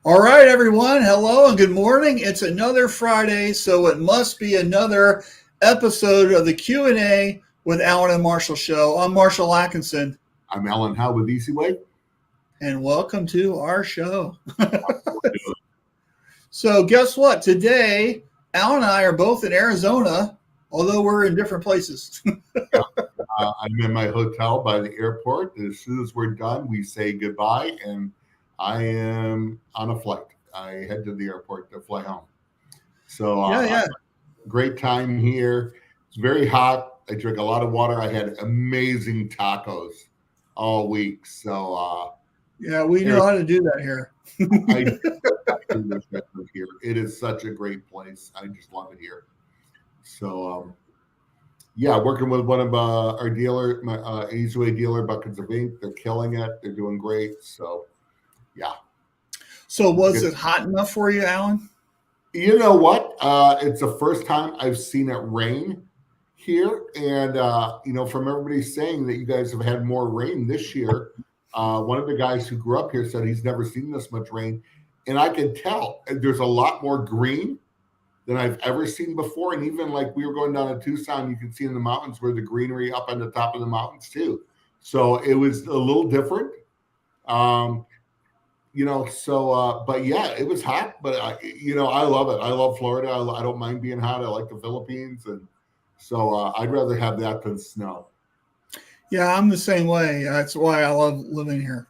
All right, everyone. Hello and good morning. It's another Friday, so it must be another episode of the Q&A with Alan and Marshall show. I'm Marshall Atkinson. I'm Alan Howe with Easy Way. And welcome to our show. So guess what? Today, Alan and I are both in Arizona, although we're in different places. I'm in my hotel by the airport. As soon as we're done, we say goodbye, and I am on a flight. I head to the airport to fly home. So great time here. It's very hot. I drink a lot of water. I had amazing tacos all week. So yeah, we know how to do that here. I do here. It is such a great place. I just love it here. So working with one of our dealer, my Easyway dealer, Buckets of Ink. They're killing it. They're doing great. So yeah. So was it hot enough for you, Alan? You know what? It's the first time I've seen it rain here. And, from everybody saying that you guys have had more rain this year, one of the guys who grew up here said he's never seen this much rain. And I can tell there's a lot more green than I've ever seen before. And even like we were going down to Tucson, you can see in the mountains where the greenery up on the top of the mountains too. So it was a little different. But yeah, it was hot, but I love it. I love Florida. I don't mind being hot. I like the Philippines. And so I'd rather have that than snow. Yeah, I'm the same way. That's why I love living here.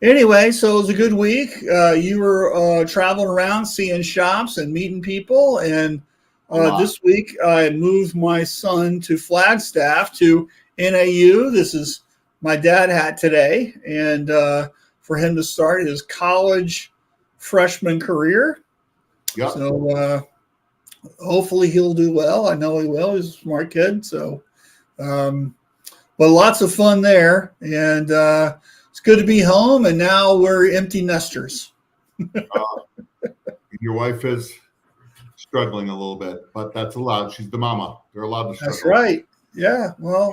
Anyway, so it was a good week. You were traveling around, seeing shops and meeting people. And this week I moved my son to Flagstaff to NAU. This is my dad had today, and for him to start his college freshman career. Yep. So hopefully he'll do well. I know he will. He's a smart kid. So, but lots of fun there, and it's good to be home. And now we're empty nesters. Your wife is struggling a little bit, but that's allowed. She's the mama. They're allowed to struggle. That's right. Yeah. Well,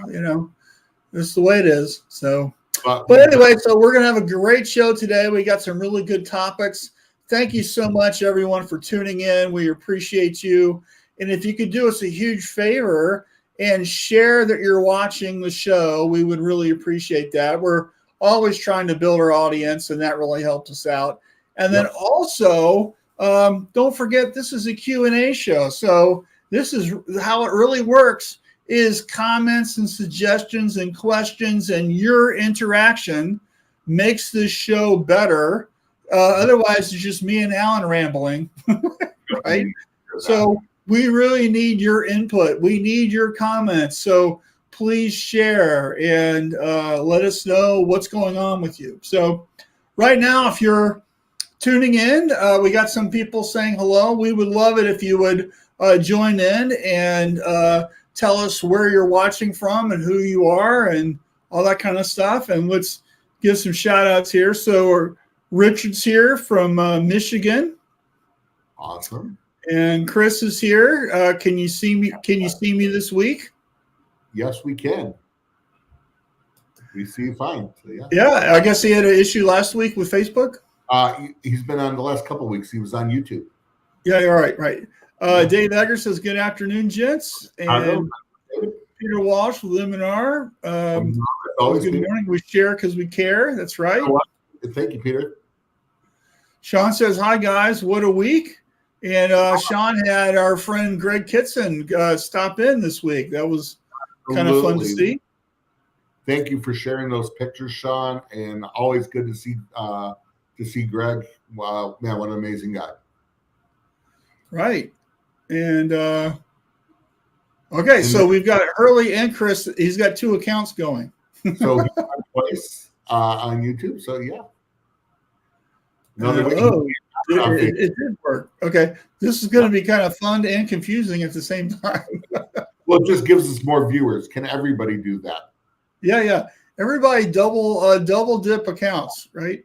this is the way it is. So, but anyway, so we're going to have a great show today. We got some really good topics. Thank you so much, everyone, for tuning in. We appreciate you. And if you could do us a huge favor and share that you're watching the show, we would really appreciate that. We're always trying to build our audience, and that really helps us out. And then also, don't forget, this is a Q&A show. So this is how it really works, is comments and suggestions and questions, and your interaction makes this show better. Otherwise, it's just me and Alan rambling, right? So we really need your input. We need your comments. So please share and let us know what's going on with you. So right now, if you're tuning in, we got some people saying hello. We would love it if you would join in and tell us where you're watching from and who you are and all that kind of stuff. And let's give some shout outs here. So Richard's here from Michigan. Awesome. And Chris is here. Can you see me? Can you see me this week? Yes, we can. We see you fine. So, yeah. Yeah, I guess he had an issue last week with Facebook. He's been on the last couple of weeks. He was on YouTube. Yeah, you're right. Dave Egger says, good afternoon, gents. And Peter Walsh with M&R. Good morning. We share because we care. That's right. Thank you, Peter. Sean says, hi, guys. What a week. And Sean had our friend Greg Kitson stop in this week. That was kind of fun to see. Thank you for sharing those pictures, Sean. And always good to see Greg. Wow, man, what an amazing guy. Right. And so we've got Hurley and Chris. He's got two accounts going. So he's on twice on YouTube. So yeah. It did work. Okay. This is going to be kind of fun and confusing at the same time. Well, it just gives us more viewers. Can everybody do that? Yeah. Everybody double dip accounts, right?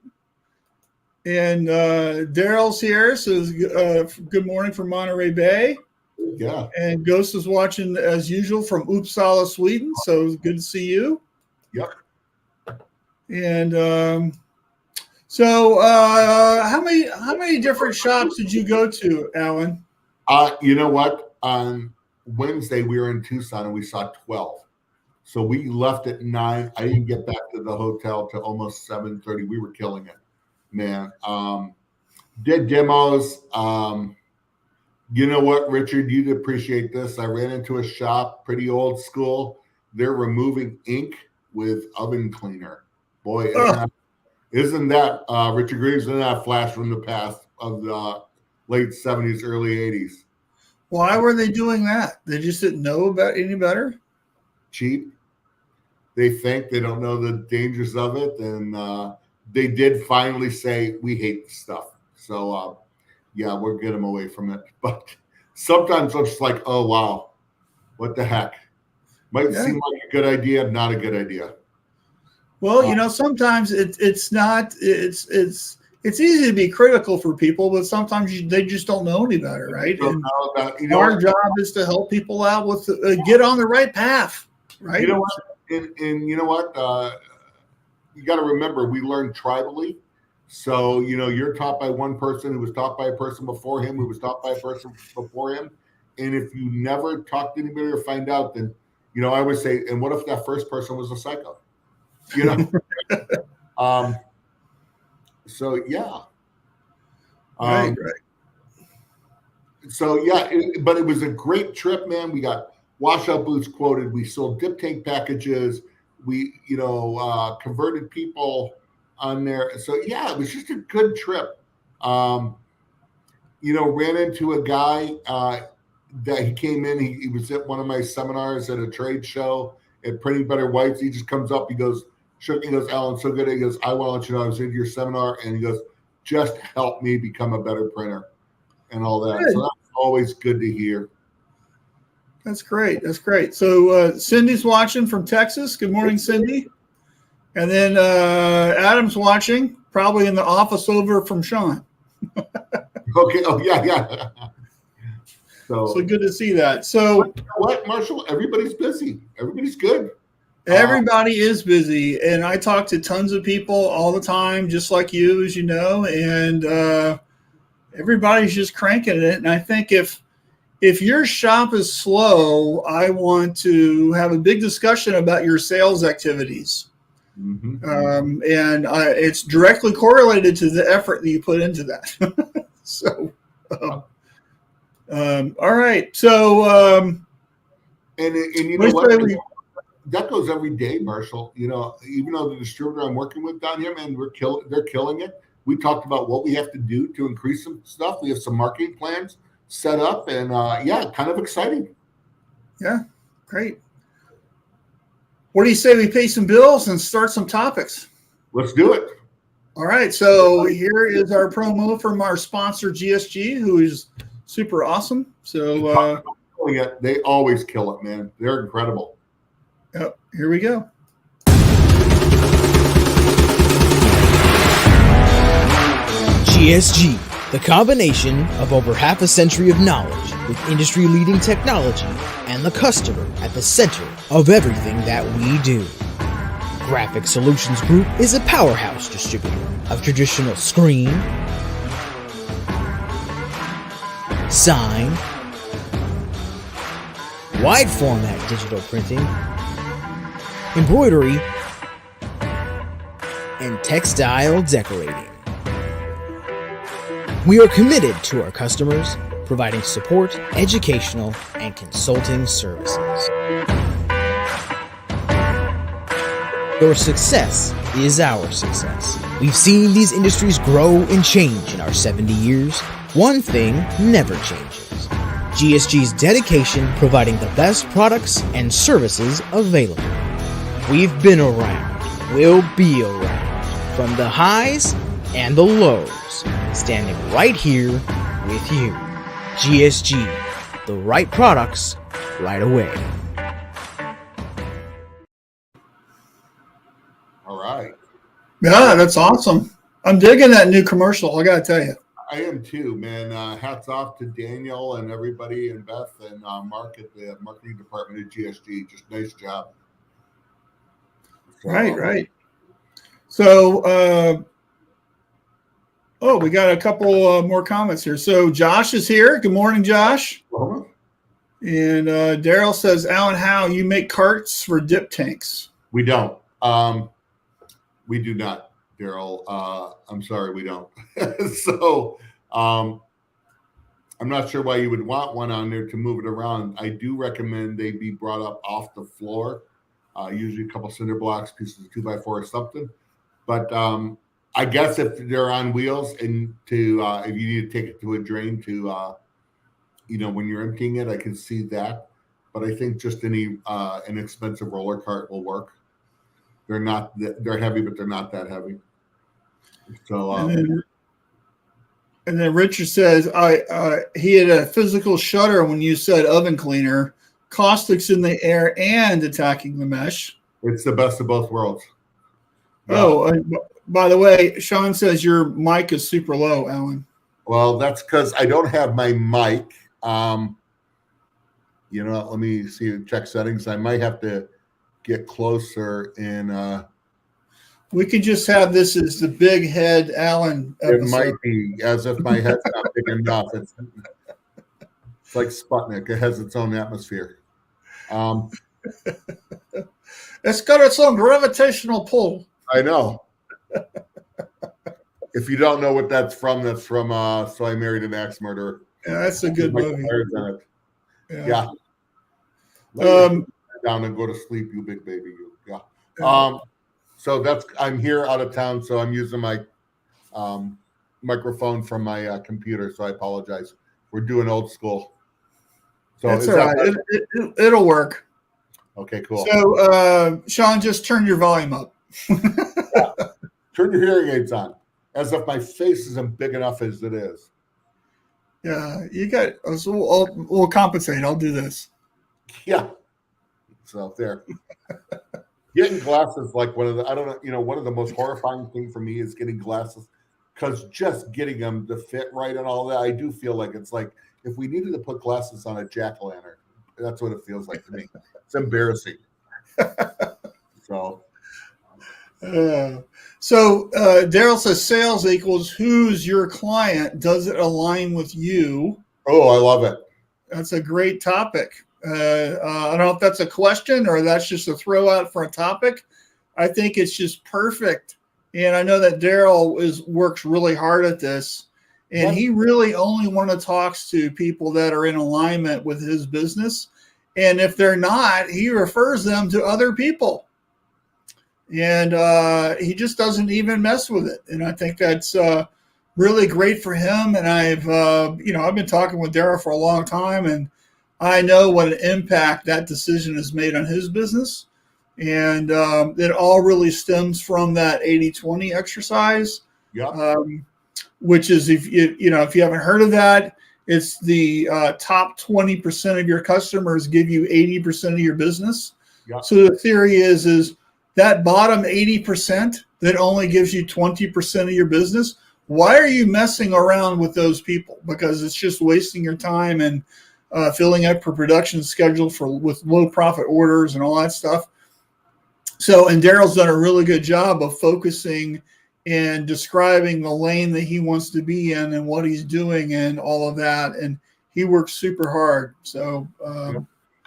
And Daryl's here, says good morning from Monterey Bay. Yeah. And Ghost is watching as usual from Uppsala, Sweden. So good to see you. Yep. And how many different shops did you go to, Alan? You know what? On Wednesday we were in Tucson and we saw 12. So we left at 9. I didn't get back to the hotel till almost 7:30. We were killing it, man. Did demos. You know what, Richard? You'd appreciate this. I ran into a shop, pretty old school. They're removing ink with oven cleaner. Boy, isn't that Richard Greaves? Isn't that a flash from the past of the late 70s, early 80s? Why were they doing that? They just didn't know about any better? Cheap. They think they don't know the dangers of it. And they did finally say, we hate the stuff. So, yeah, we'll get them away from it. But sometimes I'm just like, oh, wow, what the heck? Might seem like a good idea, not a good idea. Well, sometimes it's not. It's easy to be critical for people, but sometimes they just don't know any better, right? And our job is to help people out with get on the right path, right? You know what? And you know what? You got to remember, we learn tribally. So, you're taught by one person who was taught by a person before him, who was taught by a person before him. And if you never talk to anybody or find out, then, I always say, and what if that first person was a psycho? So, yeah. Right. So, yeah, but it was a great trip, man. We got washout boots quoted. We sold dip tank packages. We, converted people on there. So yeah, it was just a good trip. Ran into a guy that he came in. He was at one of my seminars at a trade show at Printing Better Whites. He just comes up. He goes, Alan, so good. He goes, I want to let you know I was in your seminar. And he goes, just help me become a better printer and all that. Good. So that's always good to hear. That's great. So Cindy's watching from Texas. Good morning, Cindy. And then Adam's watching, probably in the office over from Sean. Okay. Oh, yeah. So good to see that. So you know what, Marshall? Everybody's busy. Everybody's good. Everybody is busy. And I talk to tons of people all the time, just like you, as you know. And everybody's just cranking it. And I think if your shop is slow, I want to have a big discussion about your sales activities. Mm-hmm. And it's directly correlated to the effort that you put into that. So, all right. So, and you know what? That goes every day, Marshall. Even though the distributor I'm working with down here, man, they're killing it. We talked about what we have to do to increase some stuff. We have some marketing plans set up, and kind of exciting. Yeah, great. What do you say we pay some bills and start some topics? Let's do it. All right. So here is our promo from our sponsor, GSG, who is super awesome. So they always kill it, man. They're incredible. Yep. Here we go. GSG, the combination of over half a century of knowledge with industry-leading technology and the customer at the center of everything that we do. Graphic Solutions Group is a powerhouse distributor of traditional screen, sign, wide format digital printing, embroidery, and textile decorating. We are committed to our customers, providing support, educational, and consulting services. Your success is our success. We've seen these industries grow and change in our 70 years. One thing never changes: GSG's dedication providing the best products and services available. We've been around, we'll be around, from the highs and the lows, standing right here with you. GSG, the right products, right away. All right. Yeah, that's awesome. I'm digging that new commercial, I gotta tell you. I am too, man. Hats off to Daniel and everybody, and Beth and Mark at the marketing department at GSG. Just nice job. So, right. So, we got a couple more comments here. So Josh is here. Good morning, Josh. Uh-huh. And Daryl says, Alan, how you make carts for dip tanks? We don't. We do not, Daryl. I'm sorry, we don't. So I'm not sure why you would want one on there to move it around. I do recommend they be brought up off the floor, usually a couple cinder blocks, pieces of 2x4 or something. But I guess if they're on wheels and if you need to take it to a drain to, when you're emptying it, I can see that. But I think just any inexpensive roller cart will work. They're heavy, but they're not that heavy. So, and then Richard says, he had a physical shutter when you said oven cleaner, caustics in the air and attacking the mesh. It's the best of both worlds. Yeah. Oh, by the way, Sean says your mic is super low, Alan. Well, that's because I don't have my mic. Let me see, check settings. I might have to get closer and we can just have this as the big head Alan episode. It might be as if my head's not big enough. It's like Sputnik. It has its own atmosphere. It's got its own gravitational pull. I know. If you don't know what that's from So I Married an Axe Murderer. Yeah, that's a good movie. Yeah. Down and go to sleep, you big baby, you. Yeah. So I'm here out of town, so I'm using my microphone from my computer. So I apologize. We're doing old school. So that's all right. It'll work. Okay, cool. So Sean, just turn your volume up. Yeah. Turn your hearing aids on, as if my face isn't big enough as it is. Yeah, you got. So we'll compensate. I'll do this. Yeah. So there. Getting glasses, like one of the most horrifying thing for me is getting glasses, because just getting them to fit right and all that, I do feel like it's like if we needed to put glasses on a jack-o'-lantern, that's what it feels like to me. It's embarrassing. So Daryl says sales equals who's your client. Does it align with you? Oh, I love it. That's a great topic. I don't know if that's a question or that's just a throw out for a topic. I think it's just perfect. And I know that Daryl works really hard at this, and he really only talks to people that are in alignment with his business. And if they're not, he refers them to other people. And he just doesn't even mess with it. And I think that's really great for him. And I've been talking with Daryl for a long time, and I know what an impact that decision has made on his business. And it all really stems from that 80-20 exercise, which is, if you haven't heard of that, it's the top 20% of your customers give you 80% of your business. Yep. So the theory is that bottom 80% that only gives you 20% of your business, why are you messing around with those people? Because it's just wasting your time and filling up your production schedule with low profit orders and all that stuff. So, and Daryl's done a really good job of focusing and describing the lane that he wants to be in and what he's doing and all of that. And he works super hard. So,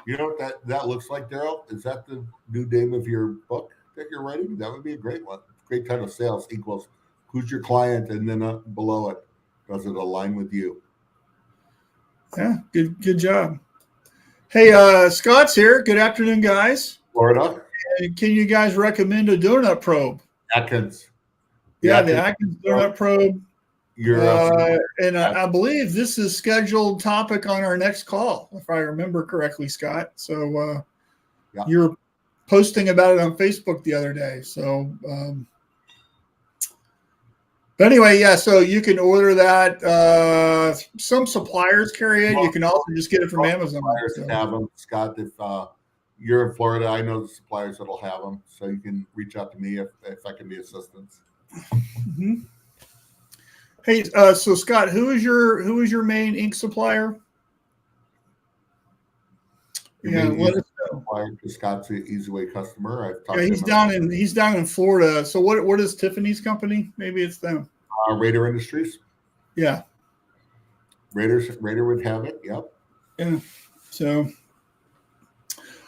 you know what that looks like, Daryl? Is that the new name of your book that you're writing? That would be a great one. Great title: Sales equals who's your client, and then below it, does it align with you? Yeah, good job. Hey, Scott's here. Good afternoon, guys. Florida. Can you guys recommend a donut probe? Atkins. Yeah, the Atkinson donut probe. And I believe this is scheduled topic on our next call, if I remember correctly, Scott. So you were posting about it on Facebook the other day. So, but anyway, yeah. So you can order that. Some suppliers carry it. You can also just get it from Amazon. Suppliers have them, Scott. If you're in Florida, I know the suppliers that'll have them. So you can reach out to me if I can be assistance. Mm-hmm. Hey, so Scott, who is your main ink supplier? Let us know. dryer because Scott's an Easy Way customer. I've talked he's down in Florida. So what is Tiffany's company? Maybe it's them. Raider Industries. Yeah. Raider would have it. Yep. Yeah. So,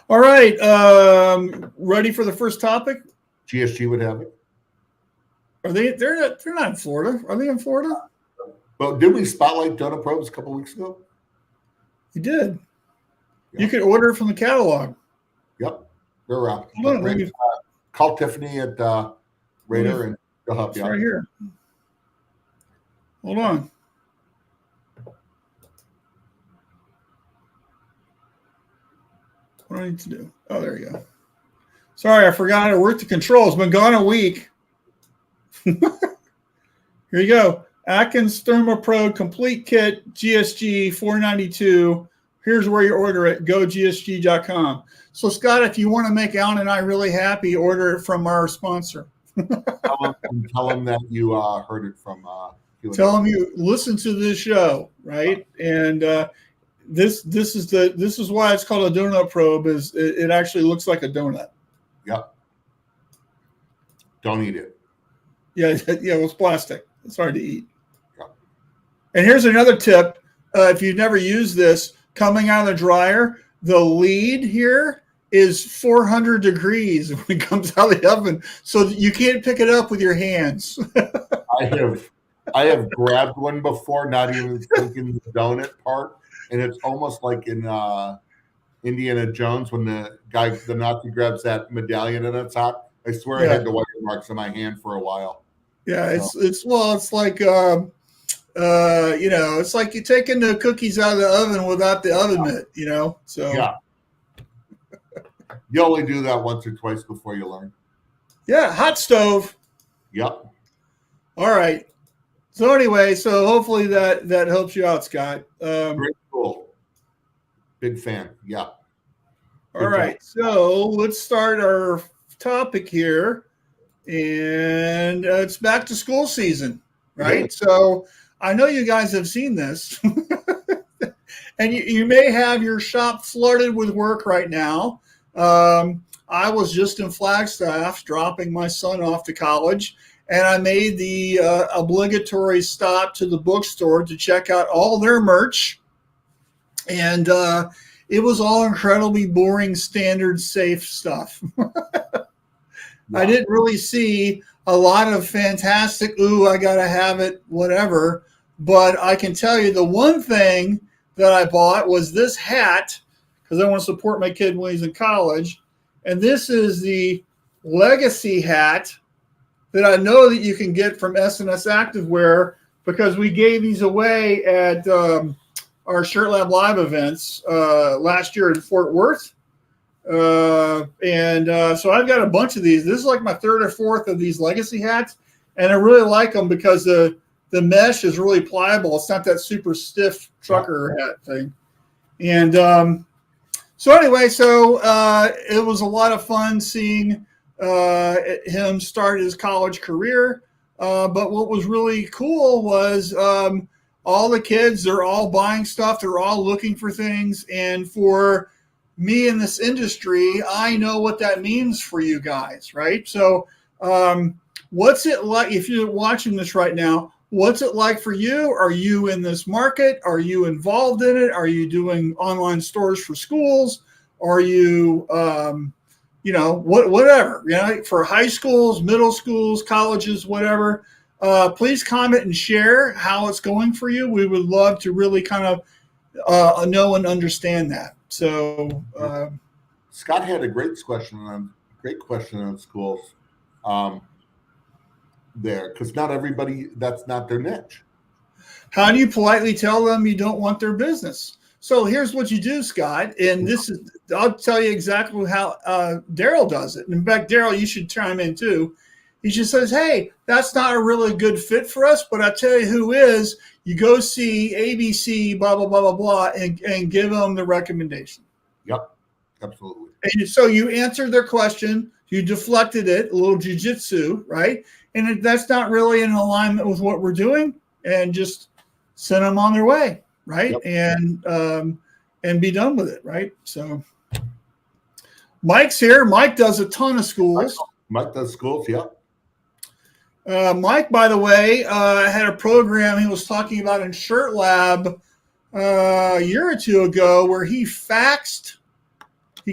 all right. Ready for the first topic? GSG would have it. Are they? They're not in Florida. Are they in Florida? But did we spotlight donut probes a couple weeks ago? You did. Yep. You could order it from the catalog. Yep. They're around. Call Tiffany at Raider and they'll help you out. Right here. Hold on. What do I need to do? Oh, there you go. Sorry, I forgot how to work the controls. Been gone a week. Here you go. Atkinson ThermoPro Complete Kit GSG $492. Here's where you order it. GoGSG.com. So, Scott, if you want to make Alan and I really happy, order it from our sponsor. Tell them that you heard it from. Tell them you listen to this show, right? And this is why it's called a donut probe. Is it actually looks like a donut? Yep. Don't eat it. Yeah. Well, it's plastic. It's hard to eat. Yep. And here's another tip: if you've never used this, coming out of the dryer, the lead here is 400 degrees when it comes out of the oven, so you can't pick it up with your hands. I have grabbed one before, not even thinking the donut part, and it's almost like in Indiana Jones when the Nazi grabs that medallion and it's hot. I swear I had the white marks on my hand for a while. Yeah, so. it's like it's like you taking the cookies out of the oven without the oven mitt, So yeah, you only do that once or twice before you learn. Yeah, hot stove. Yep. All right. So anyway, so hopefully that helps you out, Scott. Very cool. Big fan. Yeah. All right. So let's start our topic here. And it's back to school season, right? Yeah. So I know you guys have seen this. And you may have your shop flooded with work right now. I was just in Flagstaff dropping my son off to college. And I made the obligatory stop to the bookstore to check out all their merch. And it was all incredibly boring, standard, safe stuff. Wow. I didn't really see a lot of fantastic, I got to have it, whatever. But I can tell you the one thing that I bought was this hat, because I want to support my kid when he's in college. And this is the Legacy hat that I know that you can get from S&S Activewear, because we gave these away at our Shirt Lab Live events last year in Fort Worth. So I've got a bunch of these. This is like my third or fourth of these Legacy hats, and I really like them because the mesh is really pliable. It's not that super stiff trucker hat thing. And so anyway, it was a lot of fun seeing him start his college career. But what was really cool was all the kids, they're all buying stuff. They're all looking for things. And for me in this industry, I know what that means for you guys, right? So what's it like if you're watching this right now? What's it like for you? Are you in this market? Are you involved in it? Are you doing online stores for schools? Are you, whatever, for high schools, middle schools, colleges, whatever, please comment and share how it's going for you. We would love to really kind of know and understand that. So Scott had a great question on schools there, because not everybody, that's not their niche. How do you politely tell them you don't want their business? So here's what you do, Scott, and I'll tell you exactly how Daryl does it. In fact, Daryl, you should chime in too. He just says, hey, that's not a really good fit for us, but I tell you who is. You go see ABC, blah, blah, blah, blah, blah, and give them the recommendation. Yep, absolutely. And so you answered their question. You deflected it, a little jujitsu, right? And that's not really in alignment with what we're doing, and just send them on their way, right? Yep. And be done with it, right? So, Mike's here. Mike does a ton of schools. Mike does schools, yeah. Mike, by the way, had a program he was talking about in Shirt Lab a year or two ago where he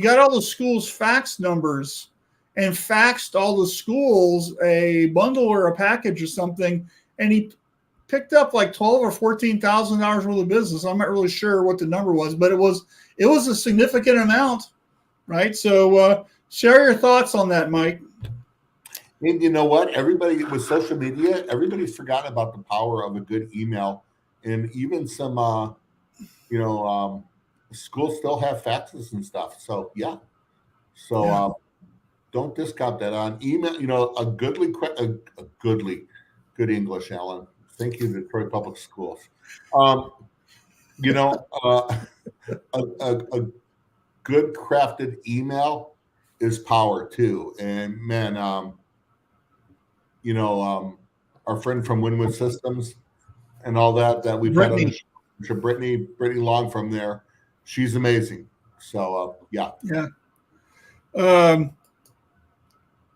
got all the schools' fax numbers and faxed all the schools a bundle or a package or something, and he picked up like $12,000 or $14,000 worth of business. I'm not really sure what the number was, but it was a significant amount, right? So share your thoughts on that, Mike. And you know what? Everybody with social media, everybody's forgotten about the power of a good email, and even some, schools still have faxes and stuff. So yeah, don't discount that on email. You know, good English, Alan. Thank you, Detroit Public Schools. A good crafted email is power too. And man, our friend from Winwood Systems and all that we've had on the show, Brittany Long from there, she's amazing. So yeah.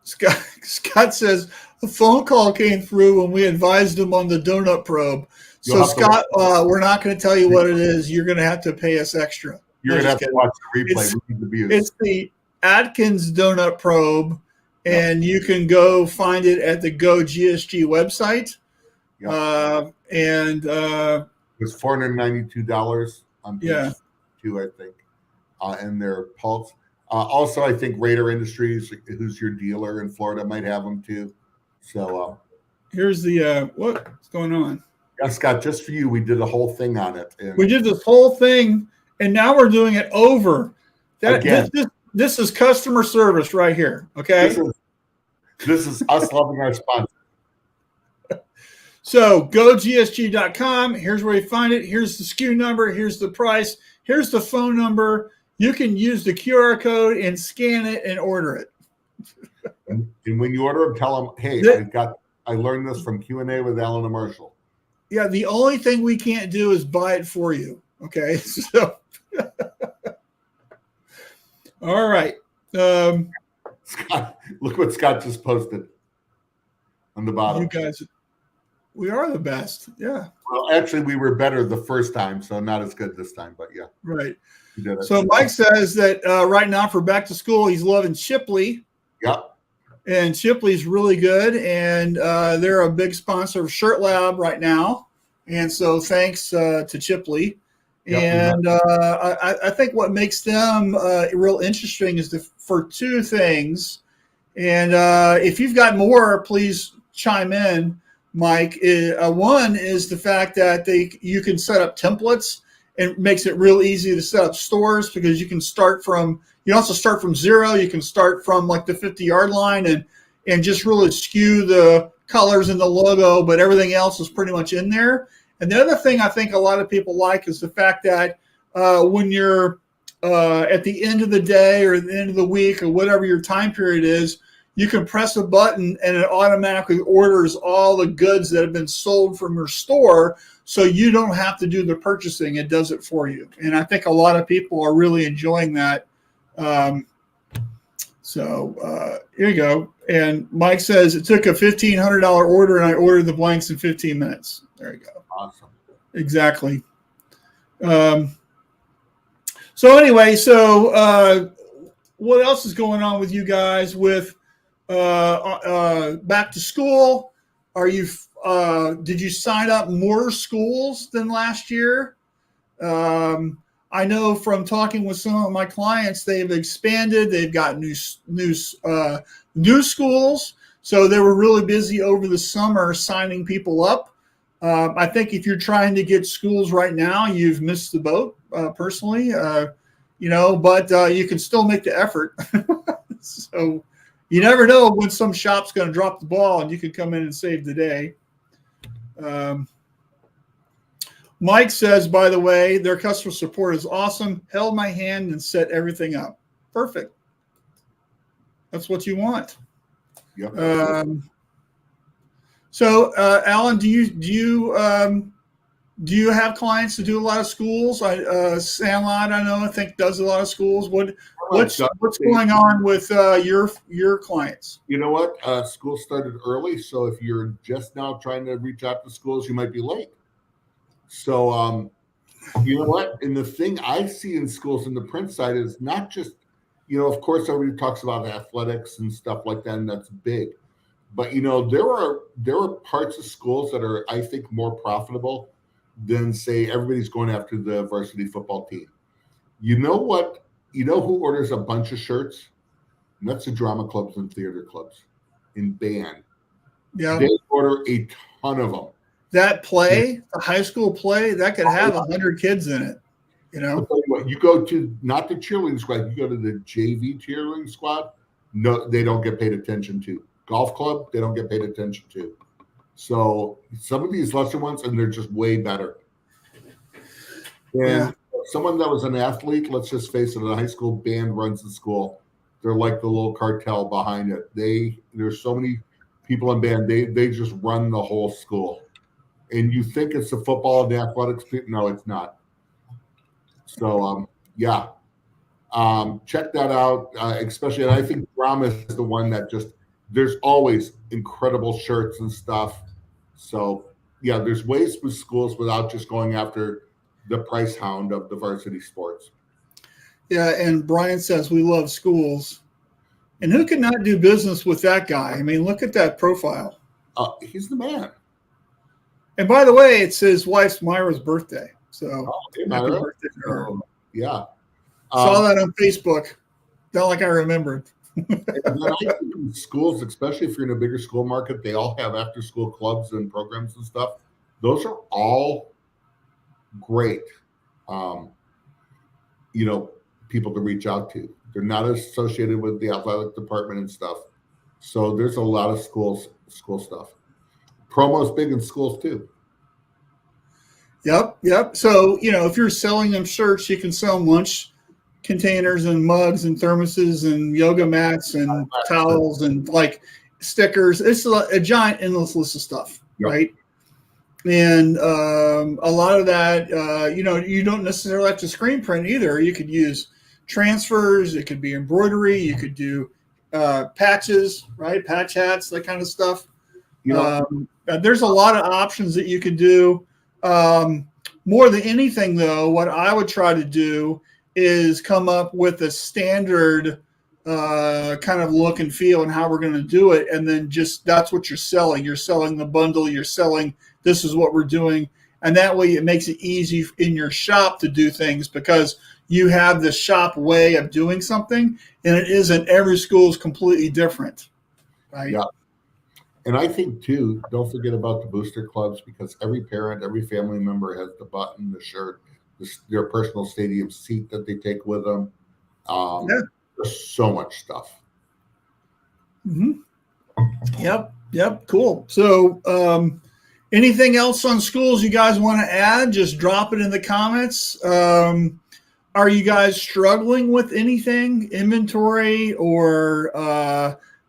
Scott says a phone call came through when we advised him on the donut probe. So Scott, we're not going to tell you what it is. You're going to have to pay us extra. You're going to have to watch the replay. It's the Atkinson donut probe, and you can go find it at the Go GSG website. It's $492 on page 2, I think, and their pulse. Also, I think Raider Industries, who's your dealer in Florida, might have them too. So here's the what's going on? Yeah, Scott, just for you, we did a whole thing on it. We did this whole thing, and now we're doing it over. This is customer service right here. Okay, this is us loving our sponsor. So gogsg.com. Here's where you find it. Here's the SKU number. Here's the price. Here's the phone number. You can use the QR code and scan it and order it. And when you order them, tell them, hey, I learned this from Q&A with Alan and Marshall. Yeah, the only thing we can't do is buy it for you. Okay, so all right. Scott, look what Scott just posted on the bottom. You guys, we are the best. Yeah. Well, actually, we were better the first time, so not as good this time, but yeah. Right. So Mike says that right now for back to school, he's loving Chipley. Yep. And Chipley's really good, and they're a big sponsor of Shirt Lab right now. And so thanks to Chipley. Yep, and I think what makes them real interesting is for two things. And if you've got more, please chime in, Mike. One is the fact that you can set up templates. It makes it real easy to set up stores because you can also start from zero. You can start from like the 50-yard line and just really skew the colors and the logo, but everything else is pretty much in there. And the other thing I think a lot of people like is the fact that when you're at the end of the day or the end of the week or whatever your time period is, you can press a button and it automatically orders all the goods that have been sold from your store. So you don't have to do the purchasing. It does it for you. And I think a lot of people are really enjoying that. Here you go. And Mike says it took a $1,500 order and I ordered the blanks in 15 minutes. There you go. Awesome. Exactly. So what else is going on with you guys with back to school? Did you sign up more schools than last year? I know from talking with some of my clients, they've expanded. They've got new schools. So they were really busy over the summer signing people up. I think if you're trying to get schools right now, you've missed the boat, personally, but you can still make the effort. So you never know when some shop's going to drop the ball and you can come in and save the day. Mike says, by the way, their customer support is awesome. Held my hand and set everything up. Perfect. That's what you want. Yep. So, Alan, do you do you have clients that do a lot of schools? Sandlot, I think does a lot of schools. What's going on with your clients? You know what? School started early, so if you're just now trying to reach out to schools, you might be late. So, you know what? And the thing I see in schools in the print side is not just, of course, everybody talks about athletics and stuff like that, and that's big. But there are parts of schools that are, I think, more profitable than, say, everybody's going after the varsity football team. You know what? You know who orders a bunch of shirts? And that's the drama clubs and theater clubs in band. Yeah, they order a ton of them. That play, a high school play, that could have 100 kids in it. You go to not the cheerleading squad, you go to the JV cheerleading squad. No, they don't get paid attention to. Golf club, they don't get paid attention to. So some of these lesser ones, and they're just way better. And someone that was an athlete, let's just face it, a high school band runs the school. They're like the little cartel behind it. There's so many people in band, they just run the whole school. And you think it's the football and the athletics? No, it's not. So, check that out, especially, and I think drama is the one that there's always incredible shirts and stuff. So, there's ways with schools without just going after the price hound of the varsity sports. Yeah, and Brian says we love schools. And who could not do business with that guy? I mean, look at that profile. He's the man. And by the way, it's his wife's Myra's birthday. So happy birthday to her. Yeah. Saw that on Facebook. Not like I remembered. I think in schools, especially if you're in a bigger school market, they all have after-school clubs and programs and stuff. Those are all great, people to reach out to. They're not associated with the athletic department and stuff. So there's a lot of school stuff. Promo's big in schools too. Yep. So, if you're selling them shirts, you can sell them lunch containers and mugs and thermoses and yoga mats and towels and like stickers. It's a giant endless list of stuff, right? And a lot of that, you don't necessarily have to screen print either. You could use transfers. It could be embroidery. You could do patches, right? Patch hats, that kind of stuff. There's a lot of options that you could do. More than anything, though, what I would try to do is come up with a standard kind of look and feel and how we're going to do it. And then that's what you're selling. You're selling the bundle. You're selling, this is what we're doing. And that way it makes it easy in your shop to do things because you have the shop way of doing something. And it isn't, every school is completely different. Right? Yeah. And I think, too, don't forget about the booster clubs because every parent, every family member has the button, the shirt, their personal stadium seat that they take with them. There's so much stuff. Mm-hmm. Yep. Cool. So anything else on schools you guys want to add? Just drop it in the comments. Are you guys struggling with anything, inventory or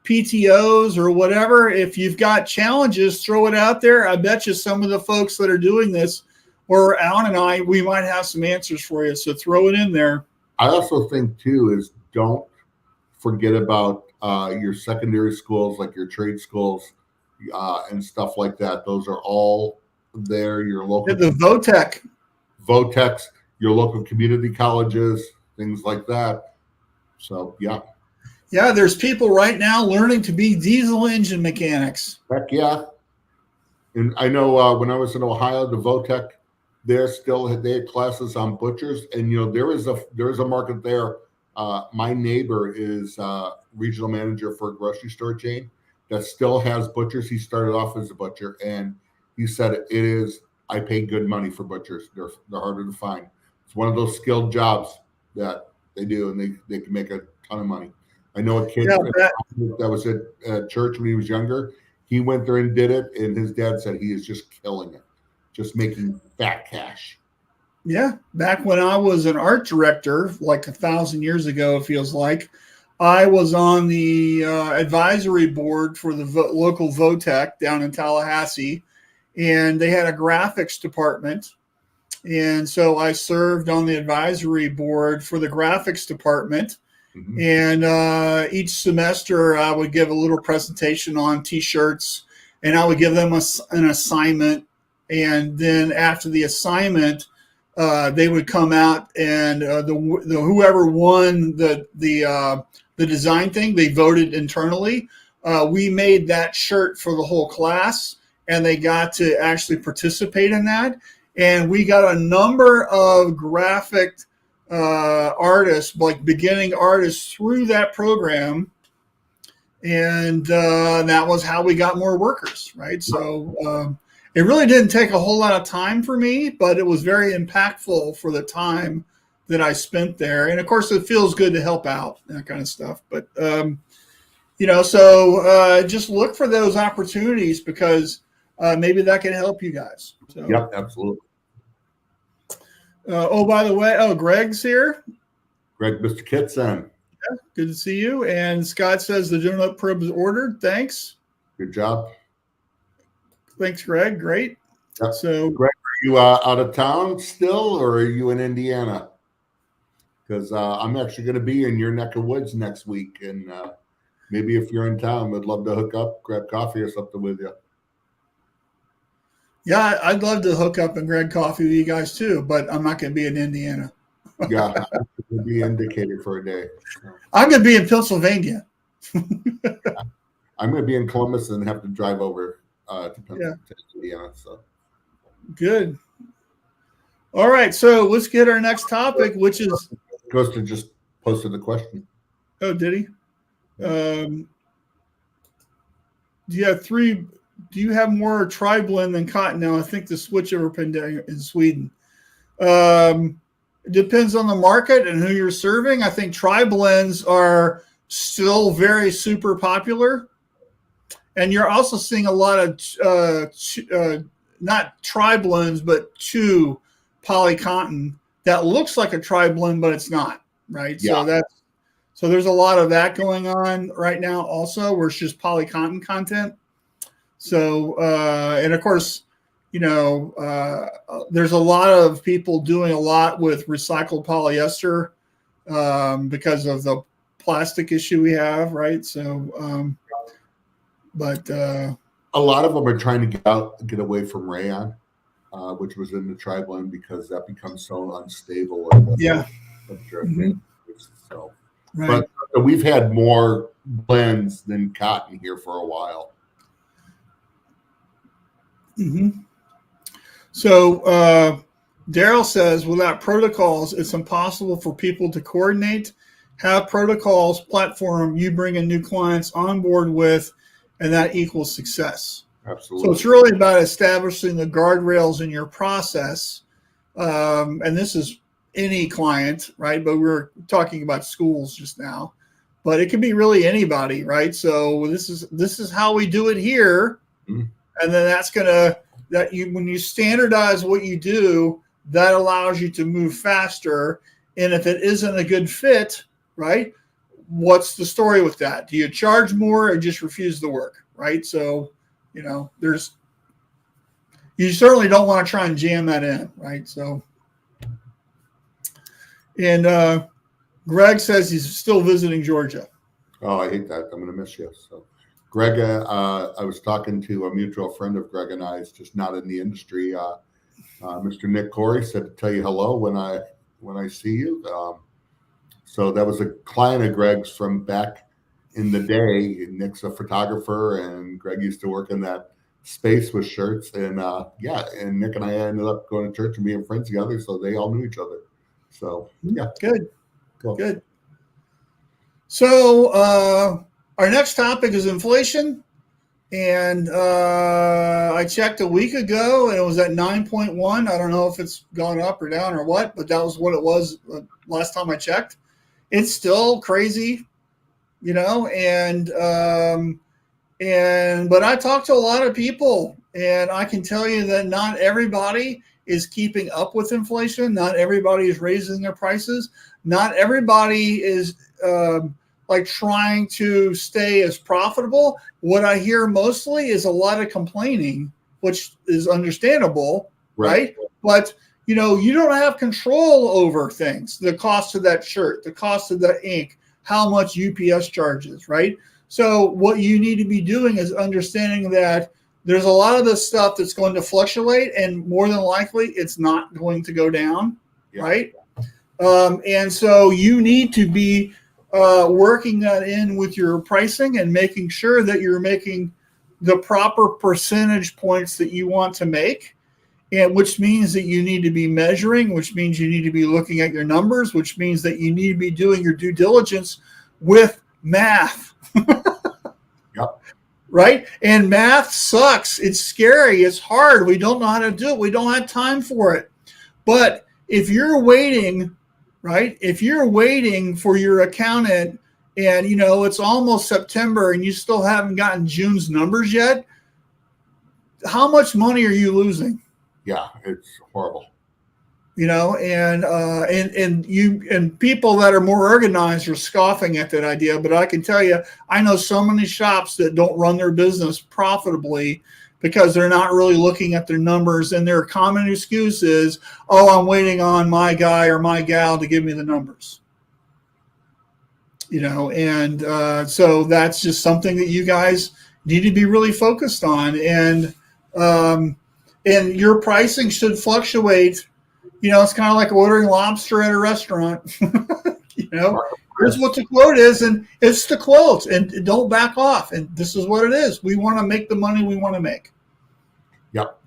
PTOs or whatever? If you've got challenges, throw it out there. I bet you some of the folks that are doing this, or Alan and I, we might have some answers for you. So throw it in there. I also think, too, is don't forget about your secondary schools, like your trade schools and stuff like that. Those are all there. Your local. The VOTECs, your local community colleges, things like that. So, yeah. Yeah, there's people right now learning to be diesel engine mechanics. Heck yeah. And I know when I was in Ohio, the VOTEC, they had classes on butchers. And, there is a market there. My neighbor is regional manager for a grocery store chain that still has butchers. He started off as a butcher, and he said I pay good money for butchers. They're harder to find. It's one of those skilled jobs that they do, and they can make a ton of money. I know a kid that was at church when he was younger. He went there and did it, and his dad said he is just killing it, just making fat cash. Yeah, back when I was an art director, like 1,000 years ago, it feels like, I was on the advisory board for the local VOTEC down in Tallahassee, and they had a graphics department, And so I served on the advisory board for the graphics department. Mm-hmm. And each semester I would give a little presentation on T-shirts, and I would give them an assignment. And then after the assignment, they would come out, and the whoever won the design thing, they voted internally. We made that shirt for the whole class, and they got to actually participate in that. And we got a number of graphic artists, like beginning artists, through that program. And that was how we got more workers, right? So it really didn't take a whole lot of time for me, but it was very impactful for the time that I spent there. And of course, it feels good to help out, that kind of stuff. But, so just look for those opportunities, because maybe that can help you guys. So, yep, absolutely. By the way, Greg's here. Greg, Mr. Kitson. Yeah, good to see you. And Scott says the donut probe is ordered. Thanks. Good job. Thanks, Greg. Great. Yep. So, Greg, are you out of town still, or are you in Indiana? Because I'm actually going to be in your neck of woods next week, and maybe if you're in town, I'd love to hook up, grab coffee or something with you. Yeah, I'd love to hook up and grab coffee with you guys too, but I'm not going to be in Indiana. Yeah, I'm be indicated for a day. So. I'm going to be in Pennsylvania. I'm going to be in Columbus and have to drive over to Indiana. So good. All right, so let's get our next topic, which is Costa just posted the question. Oh, did he? Do you have more tri-blend than cotton now? I think the switch over pendant in Sweden. It depends on the market and who you're serving. I think tri-blends are still very super popular. And you're also seeing a lot of not tri-blends, but two poly cotton that looks like a tri-blend, but it's not, right? Yeah. So there's a lot of that going on right now also, where it's just poly cotton content. So, and of course, there's a lot of people doing a lot with recycled polyester because of the plastic issue we have, right? So, but a lot of them are trying to get away from rayon, which was in the tri-blend, because that becomes so unstable. Yeah. Mm-hmm. So, right. But we've had more blends than cotton here for a while. Mm-hmm. So Daryl says, without protocols, it's impossible for people to coordinate. Have protocols, platform you bring in new clients on board with, and that equals success. Absolutely. So it's really about establishing the guardrails in your process. And this is any client, right? But we're talking about schools just now. But it can be really anybody, right? So this is how we do it here. Mm-hmm. And then when you standardize what you do, that allows you to move faster. And if it isn't a good fit, right, what's the story with that? Do you charge more or just refuse the work, right? So, you certainly don't want to try and jam that in, right? So, and Greg says he's still visiting Georgia. Oh, I hate that. I'm going to miss you. So. Greg, I was talking to a mutual friend of Greg and I, is just not in the industry. Mr. Nick Corey said to tell you hello when I see you. So that was a client of Greg's from back in the day. Nick's a photographer, and Greg used to work in that space with shirts. And and Nick and I ended up going to church and being friends together, so they all knew each other. So yeah, good, cool. Good. So. Our next topic is inflation, and I checked a week ago, and it was at 9.1. I don't know if it's gone up or down or what, but that was what it was last time I checked. It's still crazy, and but I talked to a lot of people, and I can tell you that not everybody is keeping up with inflation. Not everybody is raising their prices. Not everybody is trying to stay as profitable. What I hear mostly is a lot of complaining, which is understandable, right? But, you know, you don't have control over things, the cost of that shirt, the cost of the ink, how much UPS charges, right? So what you need to be doing is understanding that there's a lot of this stuff that's going to fluctuate, and more than likely it's not going to go down, right? And so you need to be working that in with your pricing and making sure that you're making the proper percentage points that you want to make, and which means that you need to be measuring, which means you need to be looking at your numbers, which means that you need to be doing your due diligence with math. Yep. Right? And math sucks. It's scary. It's hard. We don't know how to do it. We don't have time for it. But if you're waiting, right? If you're waiting for your accountant and, you know, it's almost September and you still haven't gotten June's numbers yet, how much money are you losing? Yeah, it's horrible. You know, and people that are more organized are scoffing at that idea. But I can tell you, I know so many shops that don't run their business profitably because they're not really looking at their numbers, and their common excuse is, "Oh, I'm waiting on my guy or my gal to give me the numbers." You know, and so that's just something that you guys need to be really focused on, and your pricing should fluctuate. You know, it's kind of like ordering lobster at a restaurant. You know, here's what the quote is, and it's the quote, and don't back off. And this is what it is. We want to make the money we want to make. Yep.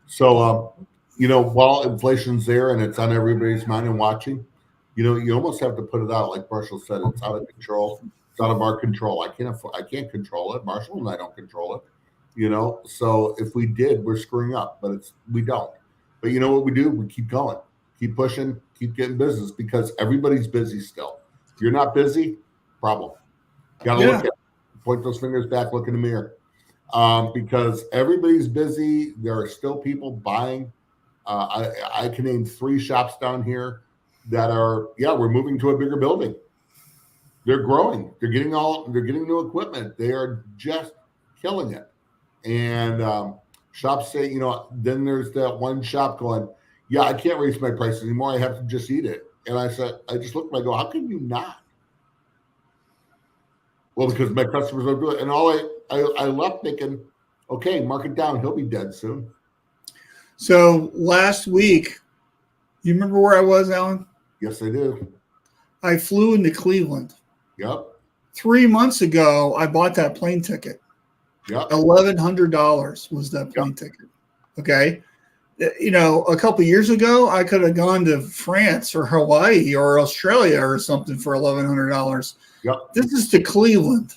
So, you know, while inflation's there and it's on everybody's mind and watching, you know, you almost have to put it out. Like Marshall said, it's out of control. It's out of our control. I can't control it. Marshall and I don't control it. You know, so if we did, we're screwing up, but we don't. But you know what we do? We keep going, keep pushing, keep getting business, because everybody's busy still. If you're not busy, problem. Got to look at it. Point those fingers back, look in the mirror. Because everybody's busy. There are still people buying. I can name 3 shops down here that are, we're moving to a bigger building. They're growing. They're getting new equipment. They are just killing it. And shops say, you know, then there's that one shop going, I can't raise my prices anymore. I have to just eat it. And I said, I just looked at them, I go, how can you not? Well, because my customers don't do it. And I left thinking, okay, mark it down. He'll be dead soon. So last week, you remember where I was, Alan? Yes, I do. I flew into Cleveland. Yep. 3 months ago, I bought that plane ticket. Yep. $1,100 was that plane ticket. Okay. You know, a couple of years ago, I could have gone to France or Hawaii or Australia or something for $1,100. Yep. This is to Cleveland.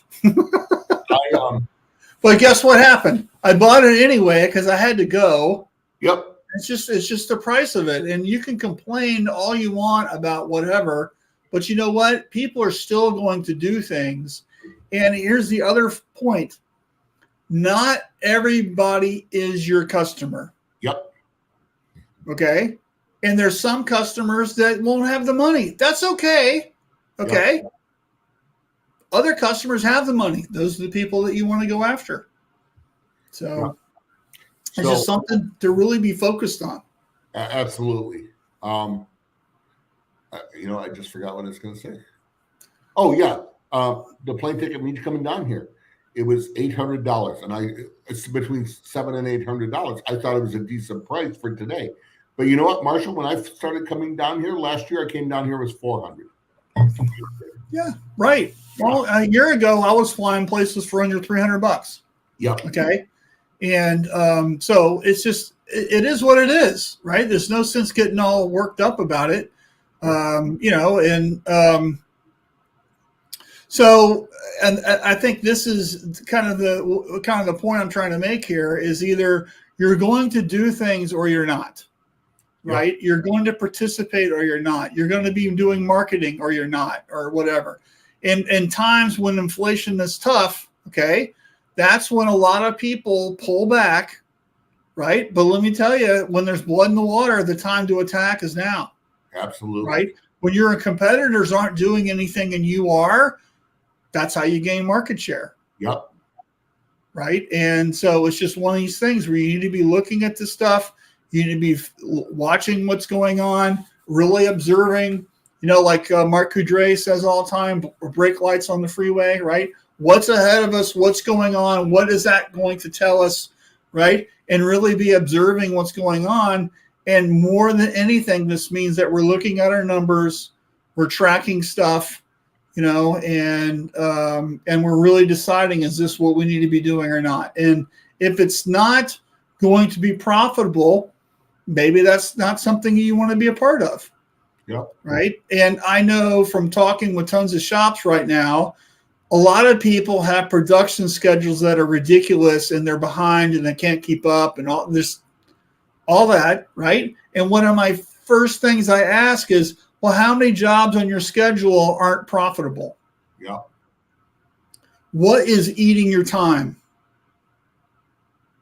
But guess what happened? I bought it anyway because I had to go. Yep. It's just the price of it. And you can complain all you want about whatever, but you know what? People are still going to do things. And here's the other point. Not everybody is your customer. Yep. Okay. And there's some customers that won't have the money. That's okay. Okay. Yep. Other customers have the money. Those are the people that you want to go after. So it's just something to really be focused on. Absolutely. You know, I just forgot what I was going to say. Oh, yeah. The plane ticket means coming down here. It was $800, and it's between $700 and $800. I thought it was a decent price for today. But you know what, Marshall? When I started coming down here last year, I came down here, it was $400. Yeah, right. Well, a year ago, I was flying places for under $300. Yeah. Okay. And so it's just, it is what it is, right? There's no sense getting all worked up about it. You know, and so, and I think this is kind of the point I'm trying to make here is either you're going to do things or you're not, right? Yep. You're going to participate or you're not. You're going to be doing marketing or you're not, or whatever. And times when inflation is tough, okay, that's when a lot of people pull back, right? But let me tell you, when there's blood in the water, the time to attack is now. Absolutely. Right? When your competitors aren't doing anything and you are, that's how you gain market share. Yep. Right. And so it's just one of these things where you need to be looking at the stuff You need to be watching what's going on, really observing. Like Mark Coudray says all the time, brake lights on the freeway, right? What's ahead of us? What's going on? What is that going to tell us, right? And really be observing what's going on. And more than anything, this means that we're looking at our numbers, we're tracking stuff, and we're really deciding, is this what we need to be doing or not? And if it's not going to be profitable, maybe that's not something you want to be a part of. Yeah. Right. And I know from talking with tons of shops right now, a lot of people have production schedules that are ridiculous and they're behind and they can't keep up and all that. Right. And one of my first things I ask is, well, how many jobs on your schedule aren't profitable? Yeah. What is eating your time?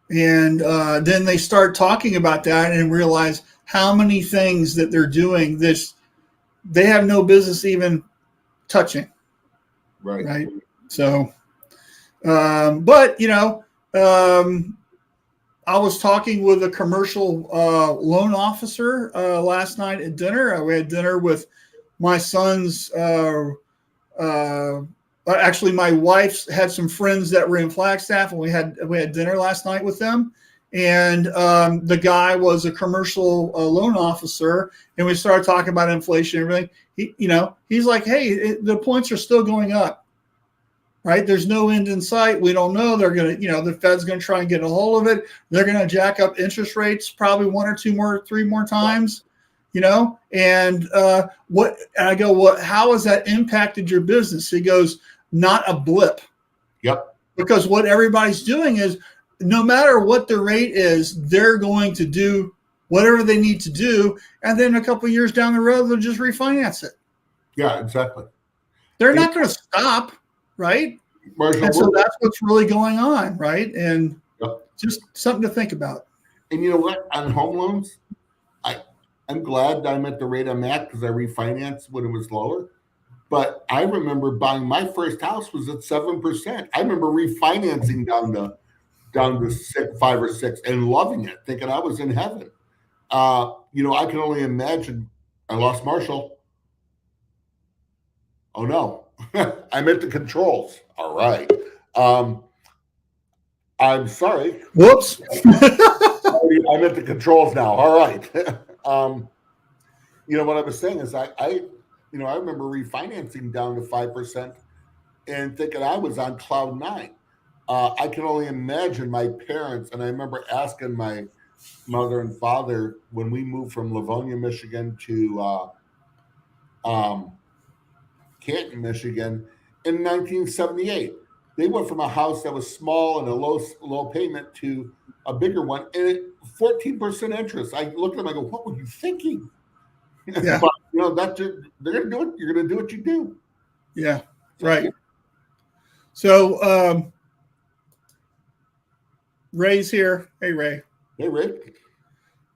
And then they start talking about that and realize how many things that they're doing they have no business even touching. Right. So, but I was talking with a commercial loan officer last night at dinner. We had dinner with my son's. Actually, my wife had some friends that were in Flagstaff, and we had dinner last night with them. And the guy was a commercial loan officer, and we started talking about inflation and everything. He's like, "Hey, the points are still going up, right? There's no end in sight. We don't know. They're gonna, the Fed's gonna try and get a hold of it. They're gonna jack up interest rates probably 1 or 2 more, 3 more times." And what? And I go, "What? How has that impacted your business?" He goes, "Not a blip." Yep. Because what everybody's doing is, no matter what the rate is, they're going to do whatever they need to do, and then a couple of years down the road, they'll just refinance it. Yeah, exactly. They're not going to stop, right? Marshall, and so that's what's really going on, right? And yep. Just something to think about. And you know what? On home loans, I'm glad I'm at the rate I'm at because I refinanced when it was lower. But I remember buying my first house was at 7%. I remember refinancing down to 6, 5 or 6 and loving it, thinking I was in heaven. I can only imagine. I lost Marshall. Oh no, I'm at the controls. All right. I'm sorry. Whoops. I'm at the controls now. All right. What I was saying is I remember refinancing down to 5% and thinking I was on cloud 9. I can only imagine my parents, and I remember asking my mother and father when we moved from Livonia, Michigan to Canton, Michigan in 1978. They went from a house that was small and a low payment to a bigger one, and 14% interest. I looked at them, I go, "What were you thinking?" Yeah. But they're going to do it. You're going to do what you do. Yeah. Right. So Ray's here. Hey, Ray. Hey, Ray.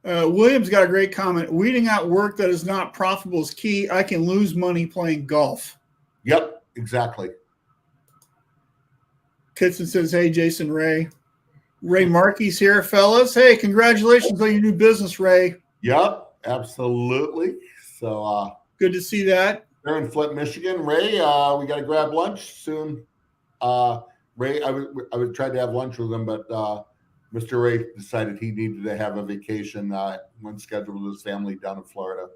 William's got a great comment. Weeding out work that is not profitable is key. I can lose money playing golf. Yep, exactly. Kitson says, "Hey, Jason, Ray. Ray Markey's here, fellas. Hey, congratulations on your new business, Ray." Yep, absolutely. So good to see that. They're in Flint, Michigan. Ray, we got to grab lunch soon. Ray, I would try to have lunch with him, but Mr. Ray decided he needed to have a vacation when scheduled with his family down in Florida.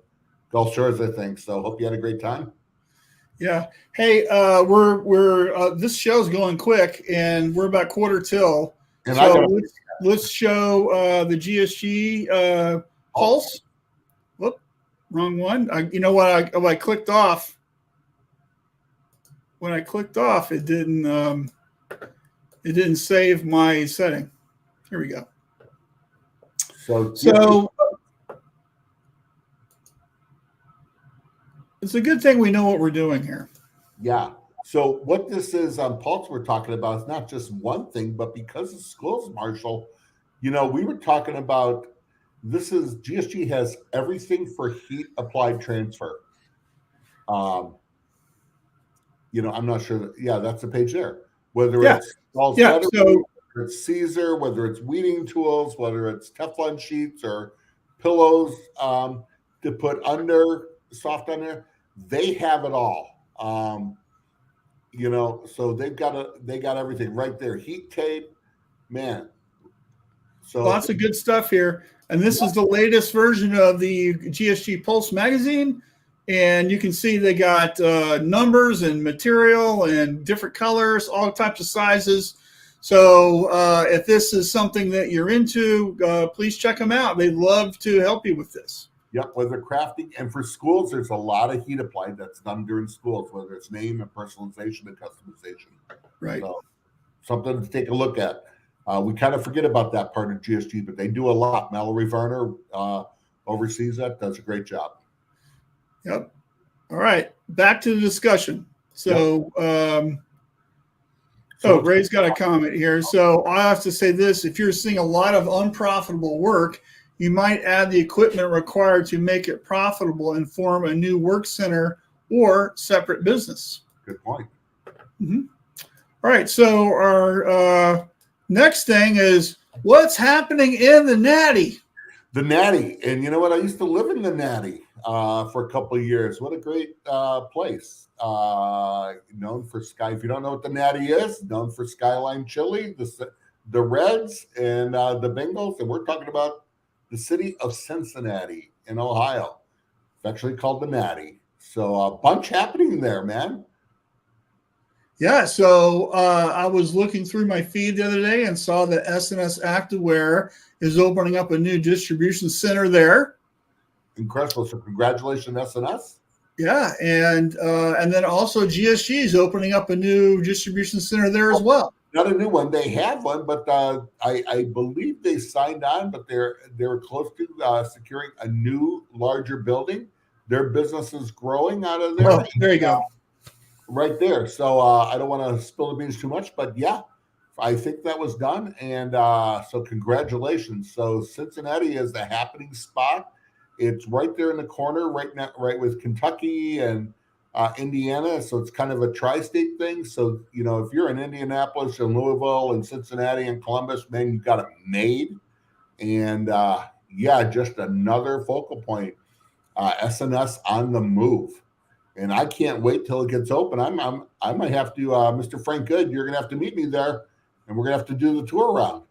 Gulf Shores, I think. So hope you had a great time. Yeah. Hey, we're this show's going quick, and we're about quarter till. And so let's show the GSG pulse. Whoop, wrong one. When I clicked off, it didn't save my setting. Here we go. So it's a good thing we know what we're doing here. Yeah. So what this is on Pulse we're talking about is not just one thing, but because of schools, Marshall, we were talking about GSG has everything for heat applied transfer. I'm not sure that's the page there. Whether it's whether it's Caesar, whether it's weeding tools, whether it's Teflon sheets or pillows to put under, soft under. They have it all. So they got everything right there. Heat tape, man. So lots of good stuff here. And this is the latest version of the GSG Pulse magazine. And you can see they got numbers and material and different colors, all types of sizes. So if this is something that you're into, please check them out. They'd love to help you with this. Yep, whether crafting, and for schools, there's a lot of heat applied that's done during schools, whether it's name and personalization and customization. Right. So, something to take a look at. We kind of forget about that part of GSG, but they do a lot. Mallory Varner oversees that, does a great job. Yep. All right, back to the discussion. So, Ray's got a comment here. So I have to say this: if you're seeing a lot of unprofitable work, you might add the equipment required to make it profitable and form a new work center or separate business. Good point. Mm-hmm. All right. So our next thing is what's happening in the Natty. The Natty. And you know what? I used to live in the Natty for a couple of years. What a great place. Known for Sky. If you don't know what the Natty is, known for Skyline Chili, the Reds, and the Bengals. And we're talking about the city of Cincinnati in Ohio. It's actually called the Natty. So a bunch happening there, man. Yeah, so I was looking through my feed the other day and saw that S&S Activewear is opening up a new distribution center there. Incredible. So congratulations, S&S. Yeah, and then also GSG is opening up a new distribution center there as well. Not a new one. They have one, but I believe they signed on, but they're close to securing a new, larger building. Their business is growing out of there. Oh, there you go. Right there. So I don't want to spill the beans too much, but yeah, I think that was done. And so congratulations. So Cincinnati is the happening spot. It's right there in the corner, right with Kentucky and Indiana. So it's kind of a tri-state thing. So, if you're in Indianapolis and Louisville and Cincinnati and Columbus, man, you've got it made. And just another focal point. S&S on the move. And I can't wait till it gets open. I might have to, Mr. Frank Good, you're going to have to meet me there, and we're going to have to do the tour around.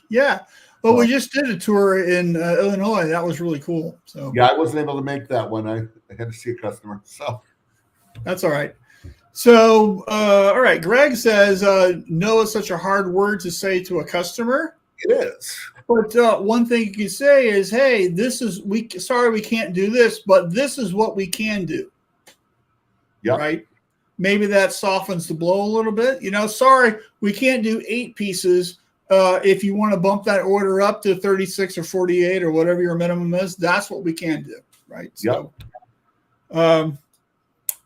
Yeah. Well, we just did a tour in Illinois. That was really cool. So yeah, I wasn't able to make that one. I had to see a customer. So that's all right. So, all right. Greg says, no is such a hard word to say to a customer. It is. But one thing you can say is, hey, sorry, we can't do this, but this is what we can do. Yeah. Right. Maybe that softens the blow a little bit. Sorry, we can't do 8 pieces. If you want to bump that order up to 36 or 48 or whatever your minimum is, that's what we can do. Right. So, and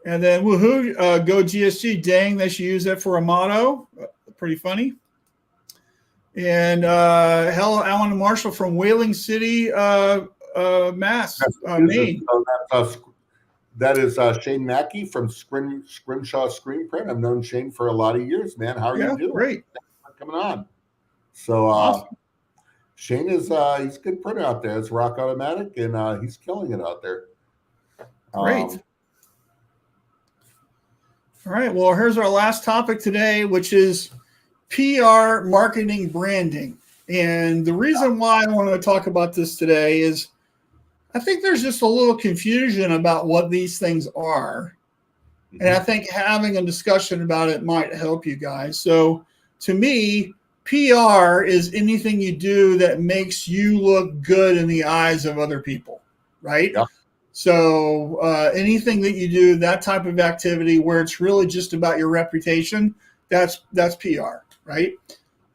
then woohoo, go GSG. Dang, they should use that for a motto. Pretty funny. And hello, Alan Marshall from Whaling City, Mass, Maine. That is Shane Mackey from Scrimshaw Screenprint. I've known Shane for a lot of years, man. How are you doing? Great. Thanks for coming on. So awesome. Shane is he's a good printer out there. It's Rock Automatic, and he's killing it out there. Great. All right. Well, here's our last topic today, which is PR, marketing, branding. And the reason why I want to talk about this today is I think there's just a little confusion about what these things are. Mm-hmm. And I think having a discussion about it might help you guys. So to me, PR is anything you do that makes you look good in the eyes of other people, right? Yeah. So anything that you do, that type of activity where it's really just about your reputation, that's PR, right?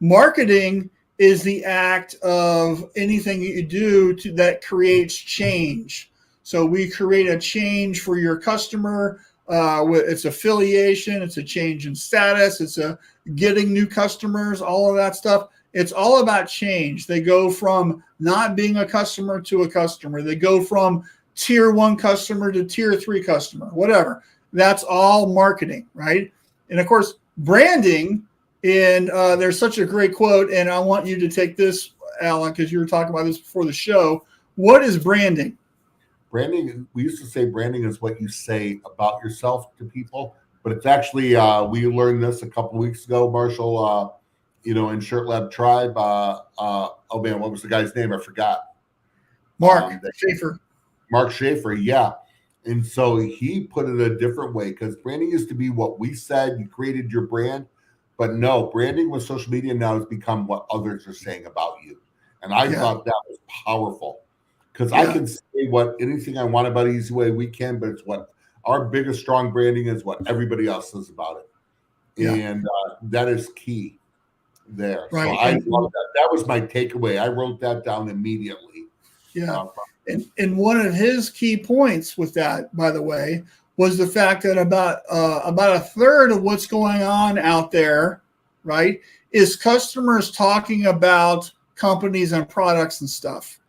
Marketing is the act of anything that you do that creates change. So we create a change for your customer. It's affiliation. It's a change in status. It's a getting new customers, all of that stuff. It's all about change. They go from not being a customer to a customer. They go from tier 1 customer to tier 3 customer, whatever. That's all marketing, right? And of course, branding. And there's such a great quote, and I want you to take this, Alan, because you were talking about this before the show. What is branding? Branding, we used to say branding is what you say about yourself to people, but it's actually, we learned this a couple weeks ago, Marshall, in Shirt Lab Tribe. Oh man, what was the guy's name? I forgot. Mark Schaefer. Mark Schaefer, yeah. And so he put it a different way, because branding used to be what we said, you created your brand, but no, branding with social media now has become what others are saying about you. And I thought that was powerful, because I can say anything I want about Easy Way we can, but it's what our biggest strong branding is what everybody else says about it. And that is key there. Right. So I love that. That was my takeaway. I wrote that down immediately. Yeah. And one of his key points with that, by the way, was the fact that about a third of what's going on out there, right, is customers talking about companies and products and stuff,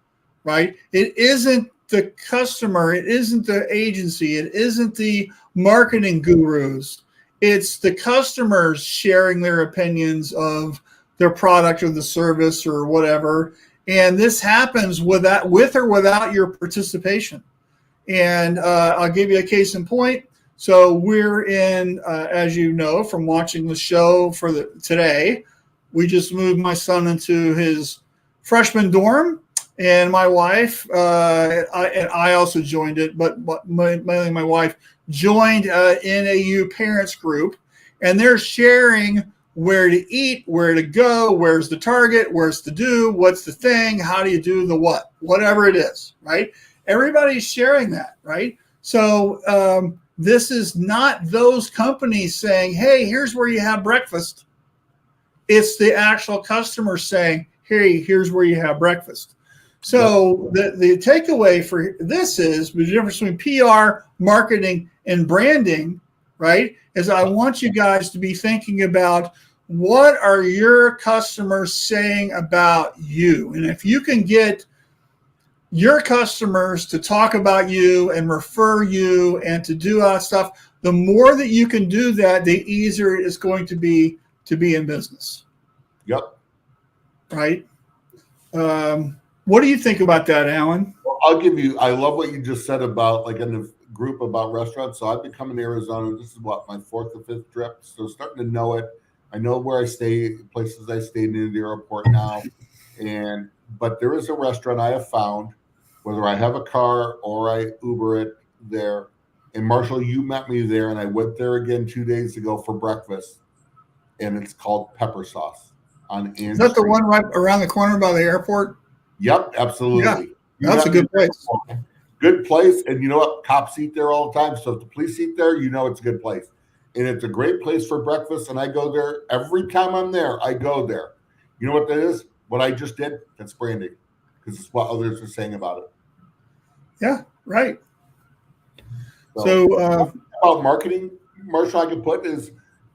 right? It isn't the customer, it isn't the agency, it isn't the marketing gurus. It's the customers sharing their opinions of their product or the service or whatever. And this happens with or without your participation. And I'll give you a case in point. So we're in, as you know, from watching the show today, we just moved my son into his freshman dorm, and my wife, and I also joined it, but mainly my wife joined NAU parents group, and they're sharing where to eat, where to go, where's the target, where's the do, what's the thing, how do you do the what, whatever it is, right? Everybody's sharing that, right? So this is not those companies saying, hey, here's where you have breakfast. It's the actual customer saying, hey, here's where you have breakfast. So the takeaway for this is the difference between PR, marketing, and branding, right, is I want you guys to be thinking about what are your customers saying about you? And if you can get your customers to talk about you and refer you and to do all that stuff, the more that you can do that, the easier it is going to be in business. Yep. Right? What do you think about that, Alan? Well, I love what you just said about like in the group about restaurants. So I've been coming to Arizona. This is what, my 4th or 5th trip. So starting to know it. I know where I stay, places I stayed near the airport now. But there is a restaurant I have found, whether I have a car or I Uber it there. And Marshall, you met me there, and I went there again 2 days ago for breakfast. And it's called Pepper Sauce on Ann Is that Street. the one right around the corner by the airport? Yep, absolutely. Yeah, that's a good place. Good place. And you know what? Cops eat there all the time. So if the police eat there, you know it's a good place. And it's a great place for breakfast. And I go there every time I'm there. I go there. You know what that is? What I just did? That's branding, because it's what others are saying about it. Yeah, right. So about marketing, Marshall, I can put is,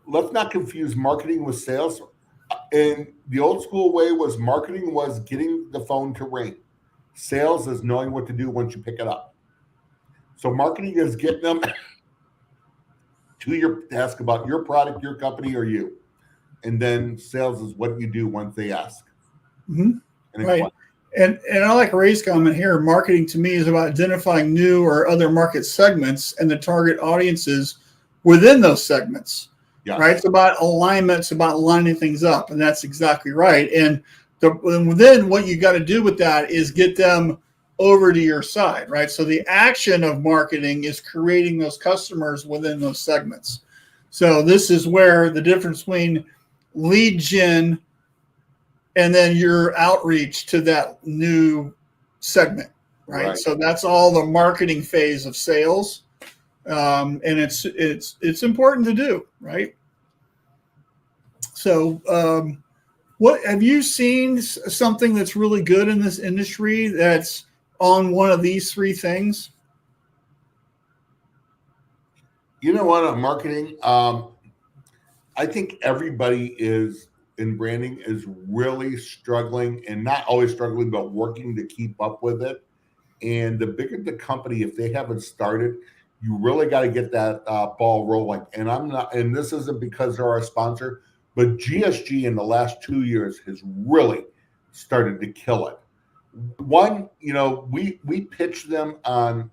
let's not confuse marketing with sales. And the old school way was marketing was getting the phone to ring. Sales is knowing what to do once you pick it up. So marketing is getting them to ask about your product, your company, or you. And then sales is what you do once they ask. Mm-hmm. Right. And I like Ray's comment here. Marketing to me is about identifying new or other market segments and the target audiences within those segments. Yes. Right. It's about alignment. It's about lining things up. And that's exactly right. And then what you got to do with that is get them over to your side. Right. So the action of marketing is creating those customers within those segments. So this is where the difference between lead gen and then your outreach to that new segment. Right. So that's all the marketing phase of sales. And it's important to do, right? So what have you seen something that's really good in this industry that's on one of these three things? You know what, marketing, I think everybody is in branding is really struggling, and not always struggling, but working to keep up with it. And the bigger the company, if they haven't started, you really got to get that ball rolling. And this isn't because they're our sponsor, but GSG in the last 2 years has really started to kill it. one, we pitched them on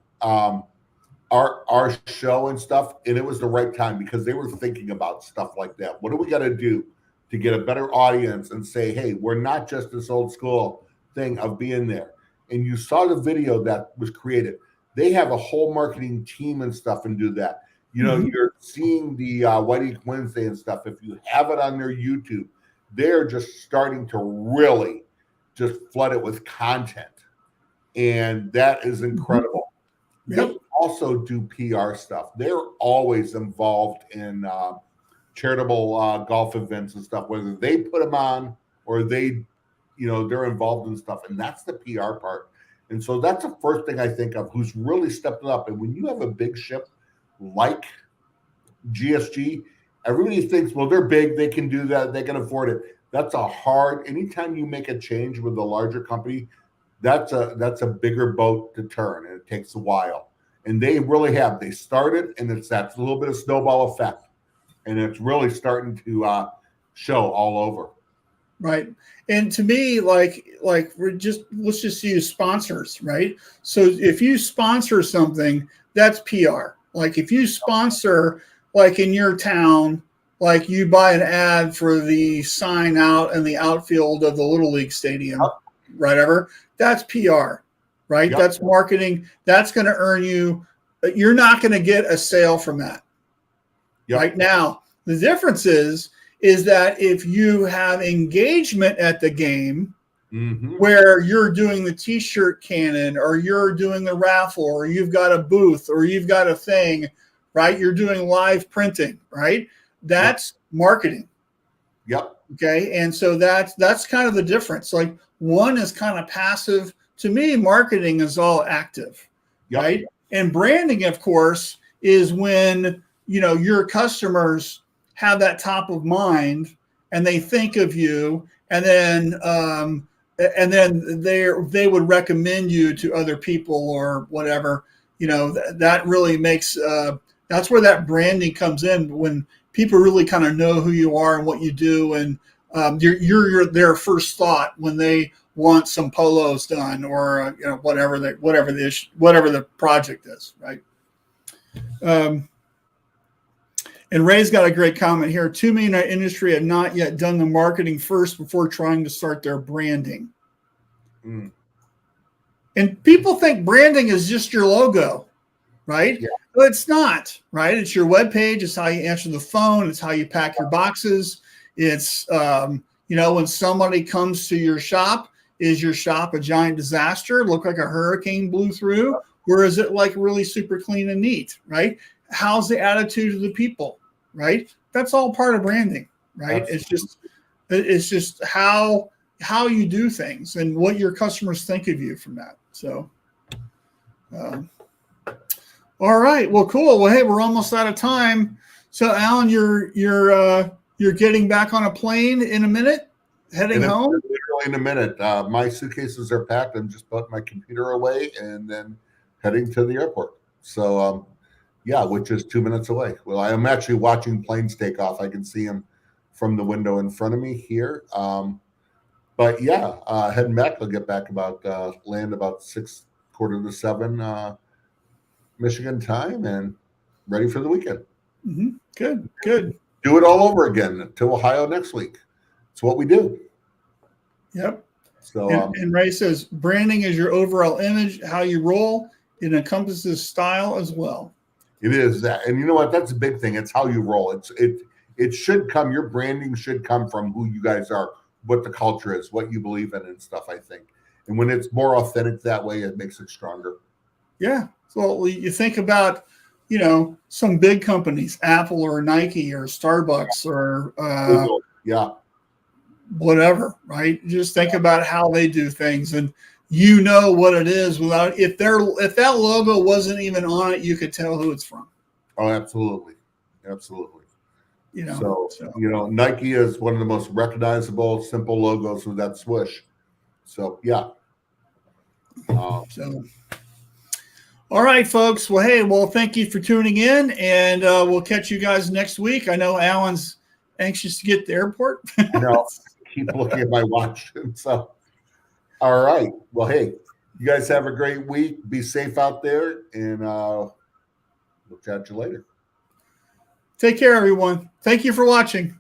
our show and stuff, and it was the right time because they were thinking about stuff like that. What do we got to do to get a better audience and say, hey, we're not just this old school thing of being there. And you saw the video that was created. They have a whole marketing team and stuff and do that. You're seeing the White Ink Wednesday and stuff. If you have it on their YouTube, they're just starting to really just flood it with content. And that is incredible. Yep. They also do PR stuff. They're always involved in charitable golf events and stuff, whether they put them on or they're involved in stuff. And that's the PR part. And so that's the first thing I think of who's really stepped up. And when you have a big ship like GSG, everybody thinks, well, they're big, they can do that, they can afford it. That's anytime you make a change with a larger company, that's a bigger boat to turn, and it takes a while. And they really have. They started, and it's that little bit of snowball effect. And it's really starting to show all over. Right. And to me, let's just use sponsors, right? So if you sponsor something, that's PR. Like if you sponsor, like in your town, like you buy an ad for the sign out in the outfield of the Little League Stadium, whatever, that's PR, right? Yep. That's marketing. That's going to earn you. You're not going to get a sale from that. Yep. Right now, the difference is that if you have engagement at the game, where you're doing the T-shirt cannon, or you're doing the raffle, or you've got a booth, or you've got a thing, right? You're doing live printing, right? That's marketing. Yep. Okay. And so that's kind of the difference. Like one is kind of passive. To me, marketing is all active, right? And branding, of course, is when, your customers have that top of mind and they think of you, and then they would recommend you to other people or whatever. That really makes that's where that branding comes in, when people really kind of know who you are and what you do, and you're their first thought when they want some polos done, or whatever the project is, right? And Ray's got a great comment here. Too many in our industry have not yet done the marketing first before trying to start their branding. And people think branding is just your logo, right? Yeah. But it's not, right? It's your webpage. It's how you answer the phone. It's how you pack your boxes. It's, when somebody comes to your shop, is your shop a giant disaster? Look like a hurricane blew through? Or is it like really super clean and neat, right? How's the attitude of the people, right? That's all part of branding, right? Absolutely. It's just how you do things and what your customers think of you from that. So, all right, well, cool. Well, hey, we're almost out of time. So, Alan, you're getting back on a plane in a minute, heading home. Literally in a minute. My suitcases are packed. I'm just putting my computer away and then heading to the airport. So, which is 2 minutes away. Well, I am actually watching planes take off. I can see them from the window in front of me here. But heading back. I'll get back land about 6:45 Michigan time, and ready for the weekend. Good. Do it all over again to Ohio next week. It's what we do. Yep. So, and Ray says branding is your overall image, how you roll. It encompasses style as well. It is that, and you know what? That's a big thing. It's how you roll. It should come. Your branding should come from who you guys are, what the culture is, what you believe in, and stuff. I think, and when it's more authentic that way, it makes it stronger. Yeah. So you think about, some big companies, Apple or Nike or Starbucks or whatever, right? Just think about how they do things, and what it is without if that logo wasn't even on it, you could tell who it's from. Oh, absolutely. So Nike is one of the most recognizable, simple logos with that swoosh. So all right, folks. Well, thank you for tuning in, and we'll catch you guys next week. I know Alan's anxious to get to the airport. No, keep looking at my watch. So All right. Well, hey, you guys have a great week. Be safe out there, and we'll chat you later. Take care, everyone. Thank you for watching.